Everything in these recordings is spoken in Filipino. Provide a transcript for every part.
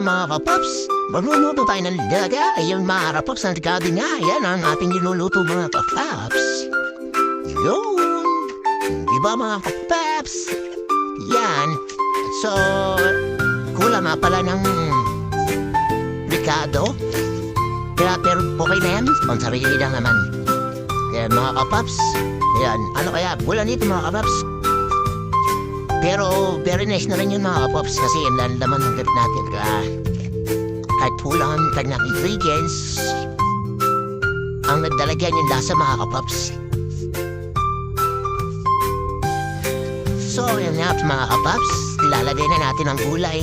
tayo mga kapaps. Magluluto tayo ng daga. Ayun mga kapaps, ang gabi nga. Yan ang ating niluluto mga kapaps. Yun. Diba mga kapaps? Yan. So, kulang nga pala ng Ricardo. Pero okay na yan. Sponsorili lang naman. Yan mga kapaps. Yan. Ano kaya? Kulang nito mga kapaps. Pero very nice na rin yun mga kapaps. Kasi yan laman ng gap natin. Kahit kulang ang kanyang ingredients, ang nagdalagyan yung lasa mga kapaps. So yan nga mga kapaps. Ilalagay na natin ang gulay.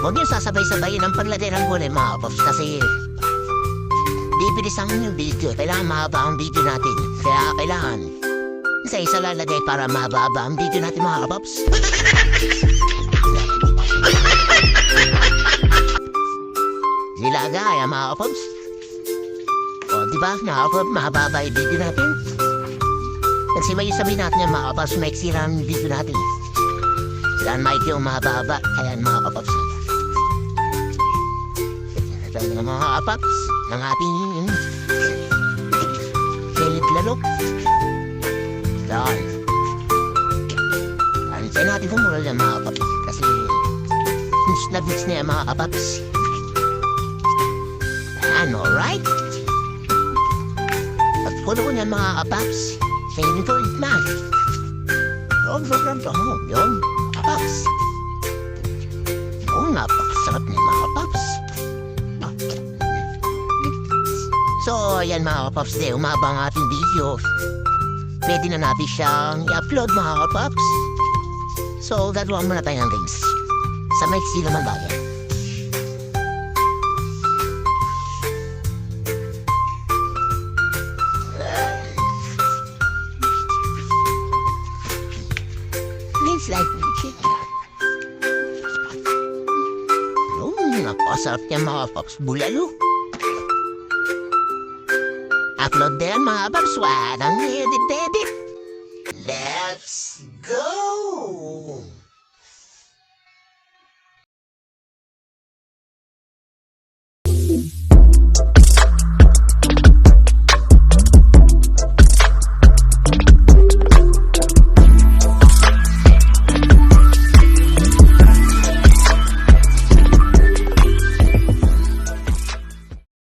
Huwag yung sasabay-sabayin ang paglagay ng gulay mga kapaps. Kasi bibilisan yung video. Kailangan mahaba ang video natin. Kaya kailangan isa-isa lalagay para mahaba ang video natin mga kapaps. Nilagay ang mga kapaps. O diba mga kapaps, mahaba yung video natin. Kasi may sabihin natin yung mga kapaps, maiksi lang yung video natin. Kailangan maiksi yung mahaba. Kaya mga kapaps. Ito na mga kapaps. Ang ating pilit lalok. Yan. Antayin natin kumural yan mga kapaps. Kasi nag-mix na yan mga kapaps. Yan, alright. Pagpuno ko niyan mga kapaps. Saying ko it na. Sobrang tango. Yun, kapaps. Oo nga, pakasarap na yung mga kapaps. So, yan mga kapaps, umaba ang ating video. Pwede na natin siyang i-upload mga kapaps. So, gagawa muna tayo ng rings. Sa maiksi naman bagay. Rings like chicken. Napasarap niya mga kapaps. Bulalo. Upload din mga kapaps. Wadang edit-edit. Let's go!